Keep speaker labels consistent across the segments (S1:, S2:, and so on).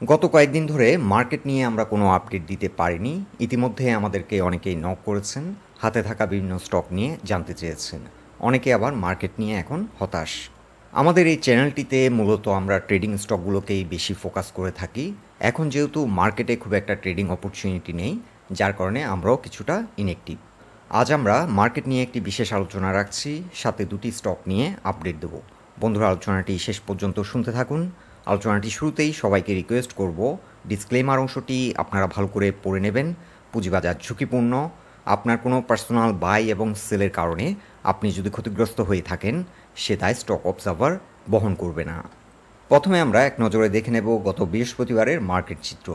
S1: গত কয়েকদিন ধরে মার্কেট নিয়ে আমরা কোনো আপডেট দিতে পারিনি। ইতিমধ্যে আমাদেরকে অনেকেই নক করেছেন, হাতে থাকা বিভিন্ন স্টক নিয়ে জানতে চেয়েছেন। অনেকে আবার মার্কেট নিয়ে এখন হতাশ। আমাদের এই চ্যানেলটিতে মূলত আমরা ট্রেডিং স্টকগুলোকেই বেশি ফোকাস করে থাকি। এখন যেহেতু মার্কেটে খুব একটা ট্রেডিং অপরচুনিটি নেই, যার কারণে আমরাও কিছুটা ইনঅ্যাক্টিভ। আজ আমরা মার্কেট নিয়ে একটি বিশেষ আলোচনা রাখছি, সাথে দুটি স্টক নিয়ে আপডেট দেব। বন্ধুরা, আলোচনাটি শেষ পর্যন্ত শুনতে থাকুন। আলোচনাটি শুরুতেই সবাইকে রিকোয়েস্ট করব, ডিসক্লেমার অংশটি আপনারা ভালো করে পড়ে নেবেন। পুঁজিবাজার ঝুঁকিপূর্ণ। আপনার কোনো পার্সোনাল বাই এবং সেলের কারণে আপনি যদি ক্ষতিগ্রস্ত হয়ে থাকেন, সে দায় স্টক অবজার্ভার বহন করবে না। প্রথমে আমরা এক নজরে দেখে নেব গত বৃহস্পতিবারের মার্কেট চিত্র।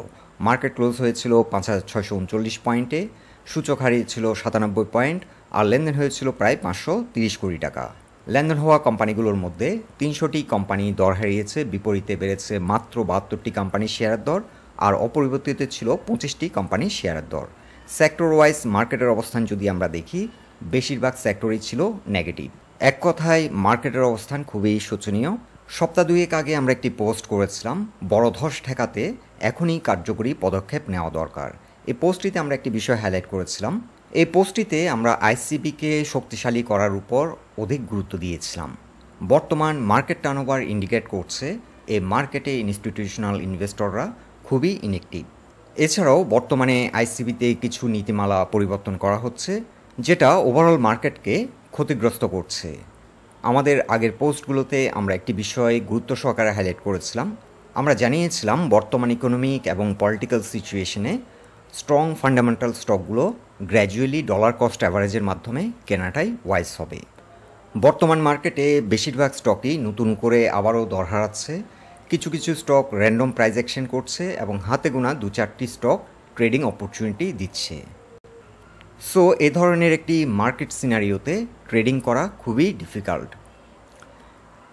S1: মার্কেট ক্লোজ হয়েছিল ৫,৬৩৯ পয়েন্টে, সূচক হারিয়েছিল ৯৭ পয়েন্ট, আর লেনদেন হয়েছিল প্রায় ৫৩০ কোটি টাকা। লেনদেন হওয়া কোম্পানিগুলোর মধ্যে ৩০০টি কোম্পানি দর হারিয়েছে, বিপরীতে বেড়েছে মাত্র ৭২টি কোম্পানির শেয়ারের দর, আর অপরিবর্তিত ছিল ২৫টি কোম্পানির শেয়ারের দর। সেক্টর ওয়াইজ মার্কেটের অবস্থান যদি আমরা দেখি, বেশিরভাগ সেক্টরই ছিল নেগেটিভ। এক কথায় মার্কেটের অবস্থান খুবই শোচনীয়। সপ্তাহ দুয়েক আগে আমরা একটি পোস্ট করেছিলাম, বড় ধস ঠেকাতে এখনই কার্যকরী পদক্ষেপ নেওয়া দরকার। এই পোস্টটিতে আমরা একটি বিষয় হাইলাইট করেছিলাম। এই পোস্টটিতে আমরা আইসিবিকে শক্তিশালী করার উপর অধিক গুরুত্ব দিয়েছিলাম। বর্তমান মার্কেট টার্নওভার ইন্ডিকেট করছে এই মার্কেটে ইনস্টিটিউশনাল ইনভেস্টররা খুবই ইনঅ্যাক্টিভ। এছাড়াও বর্তমানে আইসিবিতে কিছু নীতিমালা পরিবর্তন করা হচ্ছে, যেটা ওভারঅল মার্কেটকে ক্ষতিগ্রস্ত করছে। আমাদের আগের পোস্টগুলোতে আমরা একটি বিষয় গুরুত্ব সহকারে হাইলাইট করেছিলাম। আমরা জানিয়েছিলাম বর্তমান ইকোনমিক এবং পলিটিক্যাল সিচুয়েশনে স্ট্রং ফান্ডামেন্টাল স্টকগুলো গ্র্যাজুয়ালি ডলার কস্ট অ্যাভারেজের মাধ্যমে কেনাটাই ওয়াইজ হবে। বর্তমান মার্কেটে বেশিরভাগ স্টকই নতুন করে আবারও দর হারাচ্ছে। কিছু কিছু স্টক র্যান্ডম প্রাইস অ্যাকশন করছে এবং হাতে গোনা ২-৪টি স্টক ট্রেডিং অপরচুনিটি দিচ্ছে। সো এ ধরনের একটি মার্কেট সিনারিওতে ট্রেডিং করা খুবই ডিফিকাল্ট।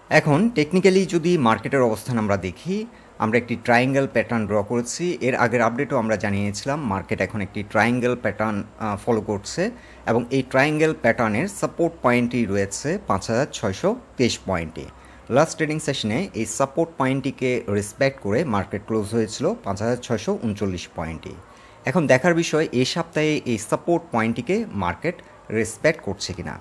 S1: এখন টেকনিক্যালি যদি মার্কেটের অবস্থান আমরা দেখি, আমরা একটি ট্রায়াঙ্গেল প্যাটার্ন ড্র করেছি। এর আগের আপডেটও আমরা জানিয়েছিলাম মার্কেট এখন একটি ট্রায়াঙ্গেল প্যাটার্ন ফলো করছে, এবং এই ট্রায়াঙ্গেল প্যাটার্নের সাপোর্ট পয়েন্টটি রয়েছে ৫,৬২৩ পয়েন্টে। লাস্ট ট্রেডিং সেশনে এই সাপোর্ট পয়েন্টটিকে রেসপেক্ট করে মার্কেট ক্লোজ হয়েছিল ৫,৬৩৯ পয়েন্টে। এখন দেখার বিষয় এই সপ্তাহে এই সাপোর্ট পয়েন্টটিকে মার্কেট রেসপেক্ট করছে কিনা।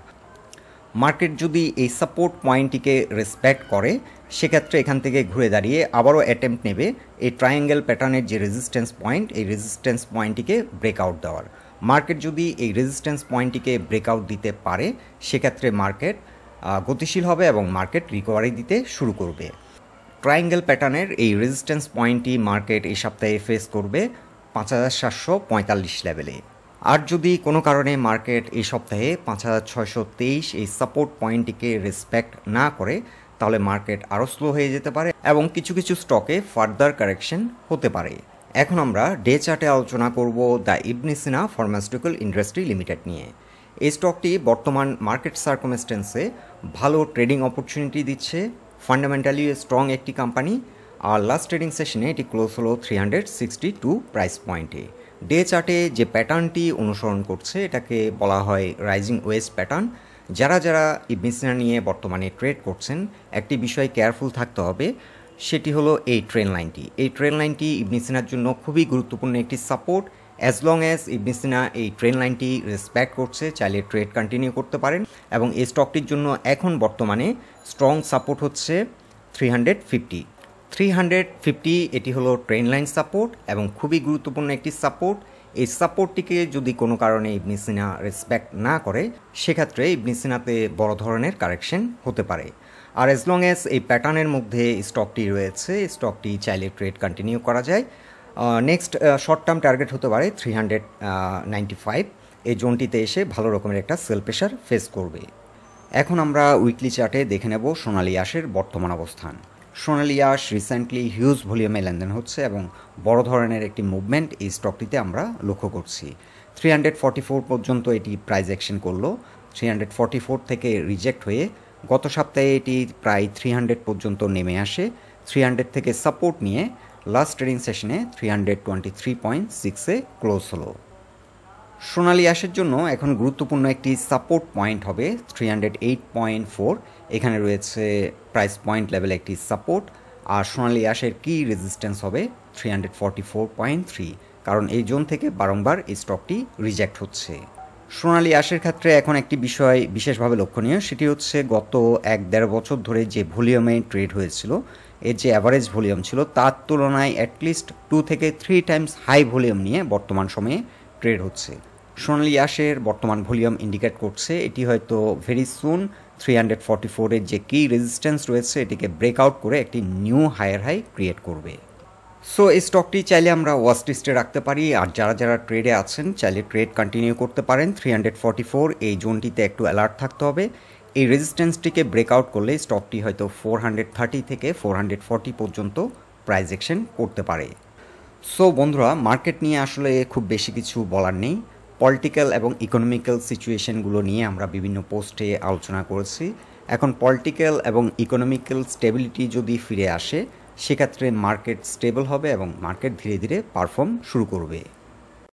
S1: মার্কেট যদি এই সাপোর্ট পয়েন্টটিকে রেসপেক্ট করে, সেক্ষেত্রে এখান থেকে ঘুরে দাঁড়িয়ে আবারও অ্যাটেম্প্ট নেবে এই ট্রায়াঙ্গেল প্যাটার্নের যে রেজিস্ট্যান্স পয়েন্ট, এই রেজিস্ট্যান্স পয়েন্টটিকে ব্রেকআউট দেওয়ার। মার্কেট যদি এই রেজিস্ট্যান্স পয়েন্টটিকে ব্রেকআউট দিতে পারে, সেক্ষেত্রে মার্কেট গতিশীল হবে এবং মার্কেট রিকভারি দিতে শুরু করবে। ট্রায়াঙ্গেল প্যাটার্নের এই রেজিস্ট্যান্স পয়েন্টটি মার্কেট এই সপ্তাহে ফেস করবে ৫,৭৪৫ লেভেলে। আর যদি কোনো কারণে মার্কেট এই সপ্তাহে ৫,৬২৩ এই সাপোর্ট পয়েন্টটিকে রেসপেক্ট না করে, তাহলে মার্কেট আরও স্লো হয়ে যেতে পারে এবং কিছু কিছু স্টকে ফার্দার কারেকশন হতে পারে। এখন আমরা ডে চার্টে আলোচনা করব the Ibn Sina pharmaceutical industry limited নিয়ে। এই স্টকটি বর্তমান মার্কেট সার্কামস্টেন্সে ভালো ট্রেডিং অপরচুনিটি দিচ্ছে, ফান্ডামেন্টালি স্ট্রং একটি কোম্পানি, আর লাস্ট ট্রেডিং সেশনে এটি ক্লোজ হলো 362 প্রাইস পয়েন্টে। ডে চার্টে যে প্যাটার্নটি অনুসরণ করছে, এটাকে বলা হয় রাইজিং ওয়েজ প্যাটার্ন। যারা যারা ইবনে সিনা নিয়ে বর্তমানে ট্রেড করছেন, একটি বিষয় কেয়ারফুল থাকতে হবে, সেটি হলো এই ট্রেন লাইনটি। এই ট্রেন লাইনটি ইবনে সিনার জন্য খুবই গুরুত্বপূর্ণ একটি সাপোর্ট। অ্যাজ লং অ্যাজ ইবনে সিনা এই ট্রেন লাইনটি রেসপেক্ট করছে, চাইলে ট্রেড কন্টিনিউ করতে পারেন। এবং এই স্টকটির জন্য এখন বর্তমানে স্ট্রং সাপোর্ট হচ্ছে 350। এটি হলো ট্রেন লাইন সাপোর্ট এবং খুবই গুরুত্বপূর্ণ একটি সাপোর্ট। এই সাপোর্টটিকে যদি কোনো কারণে ইবনে সিনা রেসপেক্ট না করে, সেক্ষেত্রে ইবনে সিনাতে বড় ধরনের কারেকশন হতে পারে। আর অ্যাজ লং অ্যাজ এই প্যাটার্নের মধ্যে স্টকটি রয়েছে, স্টকটি চাইলে ট্রেড কন্টিনিউ করা যায়। নেক্সট শর্ট টার্ম টার্গেট হতে পারে 395। এই জোনটিতে এসে ভালো রকমের একটা সেল প্রেশার ফেস করবে। এখন আমরা উইকলি চার্টে দেখে নেব সোনালী আঁশের বর্তমান অবস্থান। সোনালী আঁশ রিসেন্টলি হিউজ ভলিউমে লেনদেন হচ্ছে এবং বড় ধরনের একটি মুভমেন্ট এই স্টকটিতে আমরা লক্ষ্য করছি। 344 পর্যন্ত এটি প্রাইস অ্যাকশন করলো। 344 থেকে রিজেক্ট হয়ে গত সপ্তাহে এটি প্রায় 300 পর্যন্ত নেমে আসে। 300 থেকে সাপোর্ট নিয়ে লাস্ট ট্রেডিং সেশনে 323.6-এ ক্লোজ হলো। সোনালী আঁশের জন্য এখন গুরুত্বপূর্ণ একটি সাপোর্ট পয়েন্ট হবে 308.4। এখানে রয়েছে প্রাইস পয়েন্ট লেভেল একটি সাপোর্ট। আর সোনালী আঁশের কি রেজিস্ট্যান্স হবে 344.3, কারণ এই জোন থেকে বারংবার এই স্টকটি রিজেক্ট হচ্ছে। সোনালী আঁশের ক্ষেত্রে এখন একটি বিষয় বিশেষভাবে লক্ষণীয়, সেটি হচ্ছে গত 1-1.5 বছর ধরে যে ভলিউমে ট্রেড হয়েছিল, এর যে অ্যাভারেজ ভলিউম ছিল তার তুলনায় অ্যাটলিস্ট 2 থেকে 3 টাইমস হাই ভলিউম নিয়ে বর্তমান সময়ে ট্রেড হচ্ছে। সোনালী আঁশের বর্তমান ভলিউম ইন্ডিকেট করছে এটি হয়তো ভেরি সুন 344-এর যে কি রেজিস্ট্যান্স রয়েছে এটিকে ব্রেকআউট করে একটি নিউ হায়ার হাই ক্রিয়েট করবে। সো এই স্টকটি চাইলে আমরা ওয়াচ লিস্টে রাখতে পারি, আর যারা যারা ট্রেডে আছেন চাইলে ট্রেড কন্টিনিউ করতে পারেন। 344 এই জোনটিতে একটু অ্যালার্ট থাকতে হবে। এই রেজিস্ট্যান্সটিকে ব্রেকআউট করলে স্টকটি হয়তো 430 থেকে 440 পর্যন্ত প্রাইস অ্যাকশন করতে পারে। সো বন্ধুরা, মার্কেট নিয়ে আসলে খুব বেশি কিছু বলার নেই। পলিটিক্যাল এবং ইকোনমিক্যাল সিচুয়েশনগুলো নিয়ে আমরা বিভিন্ন পোস্টে আলোচনা করেছি। এখন পলিটিক্যাল এবং ইকোনমিক্যাল স্টেবিলিটি যদি ফিরে আসে সেক্ষেত্রে মার্কেট স্টেবল হবে এবং মার্কেট ধীরে ধীরে পারফর্ম শুরু করবে।